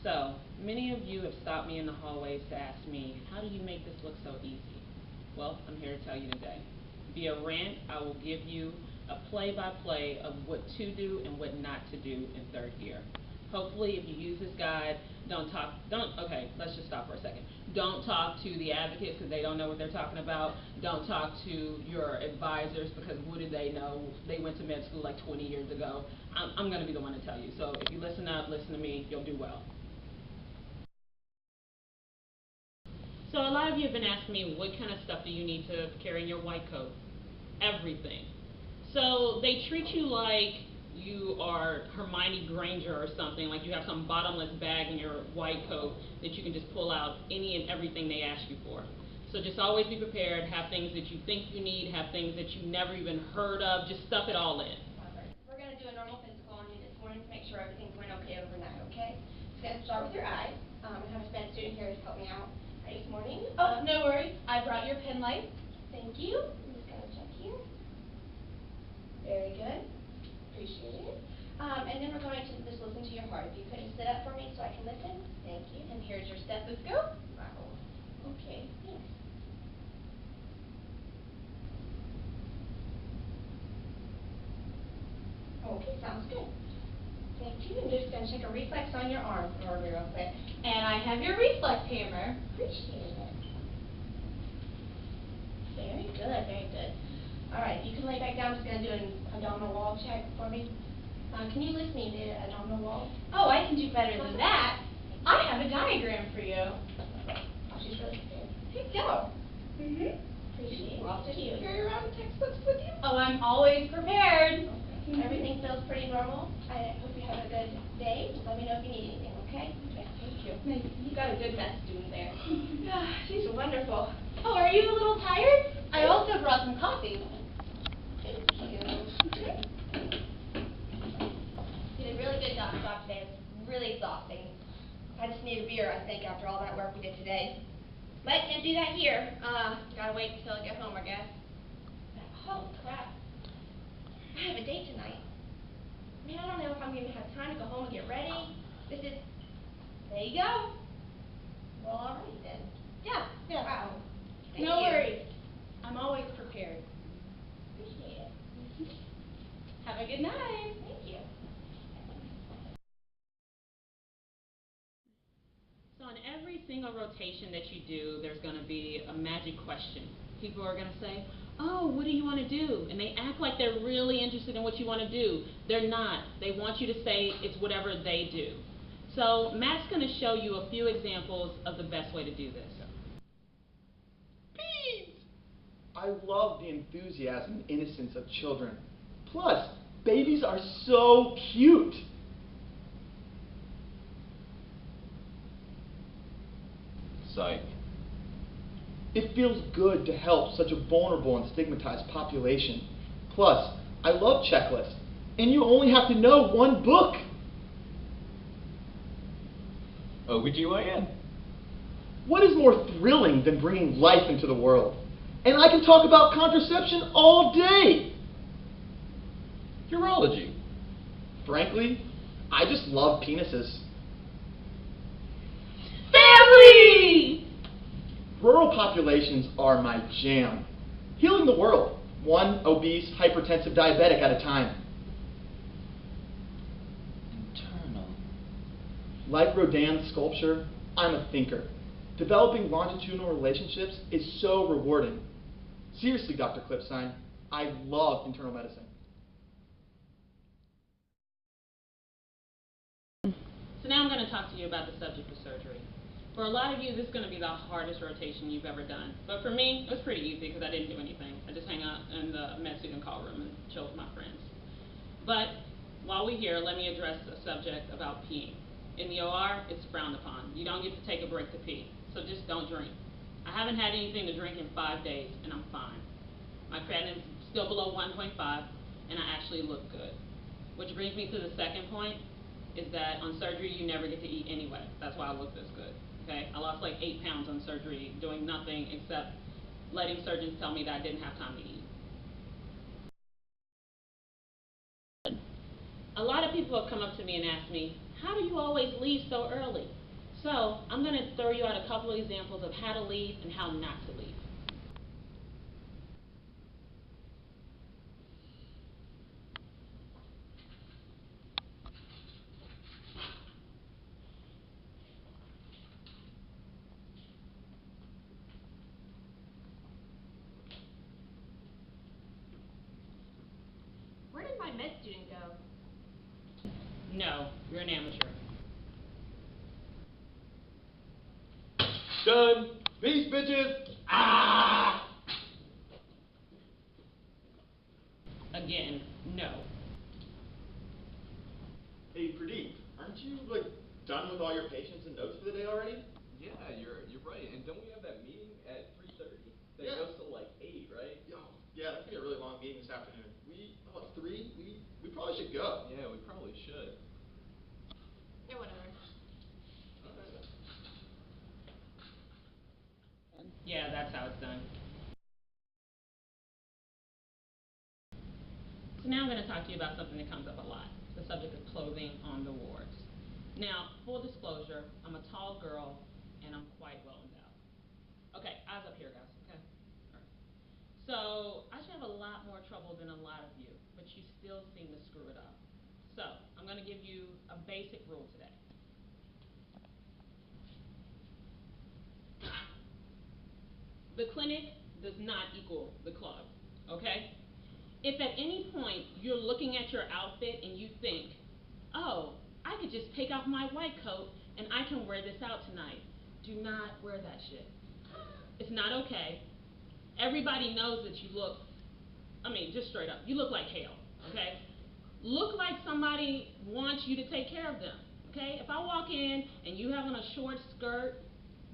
So, many of you have stopped me in the hallways to ask me, how do you make this look so easy? Well, I'm here to tell you today. Via Rant, I will give you a play-by-play of what to do and what not to do in third year. Hopefully, if you use this guide, okay, let's just stop for a second. Don't talk to the advocates because they don't know what they're talking about. Don't talk to your advisors because what do they know? They went to med school like 20 years ago. I'm going to be the one to tell you. So if you listen up, listen to me, you'll do well. So a lot of you have been asking me, what kind of stuff do you need to carry in your white coat? Everything. So they treat you like you are Hermione Granger or something, like you have some bottomless bag in your white coat that you can just pull out any and everything they ask you for. So just always be prepared, have things that you think you need, have things that you never even heard of, just stuff it all in. We're going to do a normal physical on you this morning to make sure everything's going okay overnight, okay? It's going to start with your eyes. I have a med student here to help me out this morning. Oh, no worries. I brought your pen light. Thank you. I'm just going to check here. Very good. Appreciate it. And then we're going to just listen to your heart. If you could just sit up for me so I can listen. Thank you. And here's your stethoscope. Wow. Okay, thanks. Okay, sounds good. Thank you. I'm just going to check a reflex on your arm for me real quick. And I have your reflex hammer. Appreciate it. Very good, very good. All right, you can lay back down. I'm just going to do an abdominal wall check for me. Can you lift me the abdominal wall? Oh, I can do better than that. I have a diagram for you. Oh, she's really good. Here you go. Appreciate it. Do you carry around textbooks with you? Oh, I'm always prepared. Everything feels pretty normal. I hope you have a good day. Just let me know if you need anything, okay? Okay, thank you. You got a good med student there. She's wonderful. Oh, are you a little tired? I also brought some coffee. Thank you. You did a really good job today. It's really exhausting. I just need a beer, I think, after all that work we did today. But can't do that here. Gotta wait until I get home, I guess. Holy crap. I have a date tonight. Man, I don't know if I'm going to have time to go home and get ready. There you go. Well, all right then. Yeah. Wow. Thank No you. worries. I'm always prepared. Appreciate it. Have a good night. Thank you. So on every single rotation that you do, there's going to be a magic question. People are going to say, oh, what do you want to do? And they act like they're really interested in what you want to do. They're not. They want you to say it's whatever they do. So Matt's going to show you a few examples of the best way to do this. Beans! I love the enthusiasm and innocence of children. Plus, babies are so cute. Psych. It feels good to help such a vulnerable and stigmatized population. Plus, I love checklists, and you only have to know one book. OBGYN. What is more thrilling than bringing life into the world? And I can talk about contraception all day. Urology. Frankly, I just love penises. Family! Rural populations are my jam. Healing the world, one obese, hypertensive diabetic at a time. Internal. Like Rodin's sculpture, I'm a thinker. Developing longitudinal relationships is so rewarding. Seriously, Dr. Clipstein, I love internal medicine. So now I'm going to talk to you about the subject of surgery. For a lot of you, this is going to be the hardest rotation you've ever done. But for me, it was pretty easy because I didn't do anything. I just hang out in the med student call room and chill with my friends. But while we're here, let me address a subject about peeing. In the OR, it's frowned upon. You don't get to take a break to pee, so just don't drink. I haven't had anything to drink in 5 days, and I'm fine. My creatinine's still below 1.5, and I actually look good. Which brings me to the second point, is that on surgery, you never get to eat anyway. That's why I look this good. Okay, I lost like 8 pounds on surgery doing nothing except letting surgeons tell me that I didn't have time to eat. A lot of people have come up to me and asked me, how do you always leave so early? So I'm going to throw you out a couple of examples of how to leave and how not to leave. Where did my med student go? No, you're an amateur. Done. Peace, bitches. Ah! Again, no. Hey, Pradeep, aren't you, like, done with all your patients and notes for the day already? Yeah, you're right. And don't we have that meeting at 3:30? That Yeah. goes till like 8, right? Yo, yeah, that's gonna be a really long meeting this afternoon. At 3? We probably should go. Yeah, we probably should. Yeah, whatever. Yeah, that's how it's done. So now I'm going to talk to you about something that comes up a lot, the subject of clothing on the wards. Now, full disclosure, I'm a tall girl and I'm quite well endowed. Okay, eyes up here, guys, okay? All right. So I should have a lot more trouble than a lot of you, but you still seem to screw it up. So I'm going to give you a basic rule today. The clinic does not equal the club, okay? If at any point you're looking at your outfit and you think, oh, I could just take off my white coat and I can wear this out tonight, do not wear that shit. It's not okay. Everybody knows that you look, just straight up, you look like hell, okay? Look like somebody wants you to take care of them, okay? If I walk in and you have on a short skirt,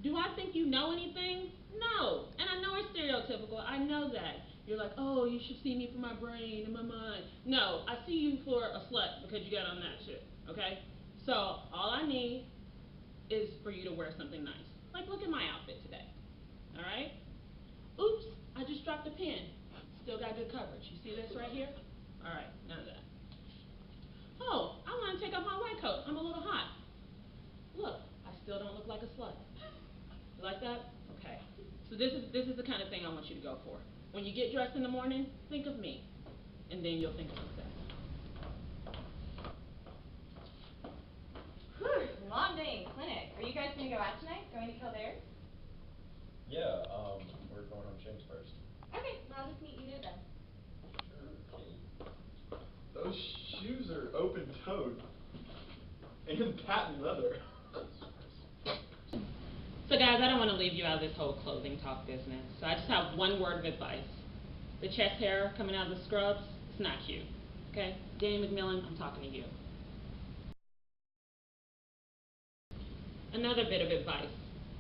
do I think you know anything? No. And I know it's stereotypical. I know that. You're like, oh, you should see me for my brain and my mind. No, I see you for a slut because you got on that shit, okay? So all I need is for you to wear something nice. Like, look at my outfit today, all right? Oops, I just dropped a pen. Still got good coverage. You see this right here? All right, none of that. Oh, I want to take off my white coat. I'm a little hot. Look, I still don't look like a slut. You like that? Okay. So this is the kind of thing I want you to go for. When you get dressed in the morning, think of me, and then you'll think of success. Whew, long day in clinic. Are you guys gonna go out tonight? Going to Kildare? Yeah, we're going on James first. Okay, well, I'll just meet you there then. Sure, Kate. Those shoes are open-toed. And patent leather. So guys, I don't want to leave you out of this whole clothing talk business. So I just have one word of advice. The chest hair coming out of the scrubs, it's not cute. Okay? Danny McMillan, I'm talking to you. Another bit of advice.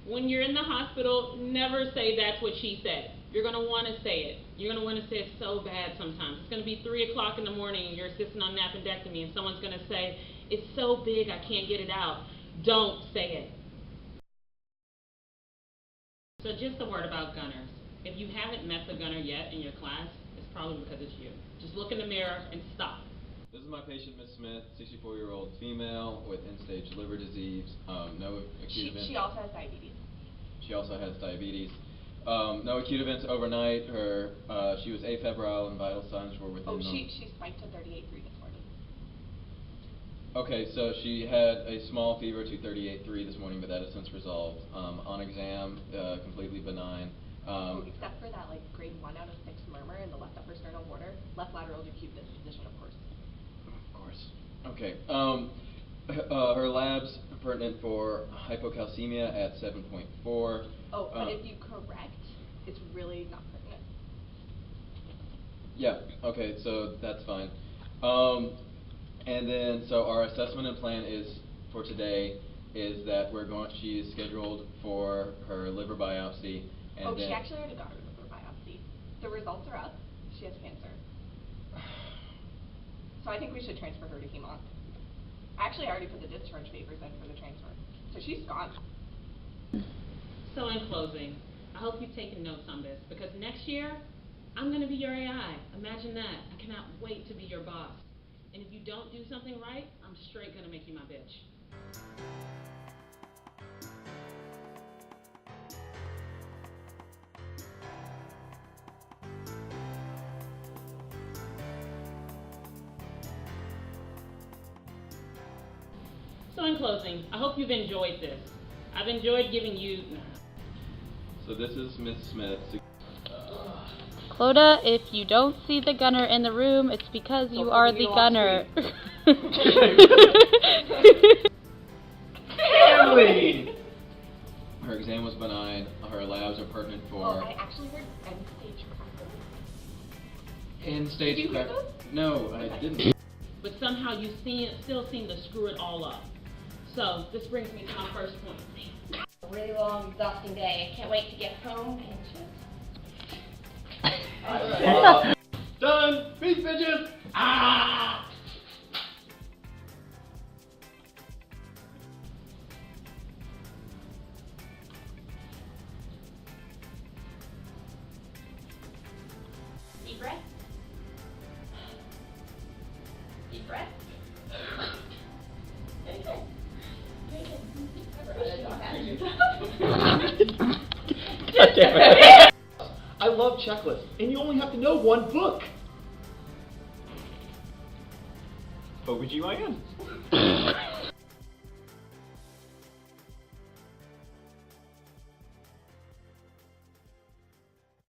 When you're in the hospital, never say that's what she said. You're going to want to say it. You're going to want to say it so bad sometimes. It's going to be 3 o'clock in the morning and you're assisting on appendectomy and someone's going to say, it's so big I can't get it out. Don't say it. So just a word about gunners. If you haven't met the gunner yet in your class, it's probably because it's you. Just look in the mirror and stop. This is my patient, Ms. Smith, 64-year-old female with end-stage liver disease, no acute events. She also has diabetes. She also has diabetes. No acute events overnight. She was afebrile and vital signs were within normal. She spiked to 38.3 this morning. Okay, so she had a small fever to 38.3 this morning, but that has since resolved. On exam, completely benign. Except for that grade 1 out of 6 murmur in the left upper sternal border, left lateral decubitus position, of course. Of course. Okay. Her labs pertinent for hypocalcemia at 7.4. Oh, but if you correct, it's really not pertinent. Yeah. Okay. So that's fine. And then, so our assessment and plan is for today is that she is scheduled for her liver biopsy. And she actually already got her liver biopsy. The results are up. She has cancer. So I think we should transfer her to hemo. Actually, I already put the discharge papers in for the transfer. So she's gone. So in closing, I hope you've taken notes on this because next year, I'm going to be your AI. Imagine that. I cannot wait to be your boss. And if you don't do something right, I'm straight going to make you my bitch. So in closing, I hope you've enjoyed this. I've enjoyed giving you... So this is Miss Smith. Clodagh, if you don't see the gunner in the room, it's because you are the gunner. Family! Her exam was benign. Her labs are pertinent for... Oh, I actually heard end-stage crackle. End-stage Did you hear crack... those? No, I didn't. But somehow you still seem to screw it all up. So, this brings me to my first point. A really long, exhausting day. I can't wait to get home and just... Done! Beat bitches! Ah! Deep breath. Deep breath. Very good. Very good. I love checklists, and you only have to know one book. OBGYN.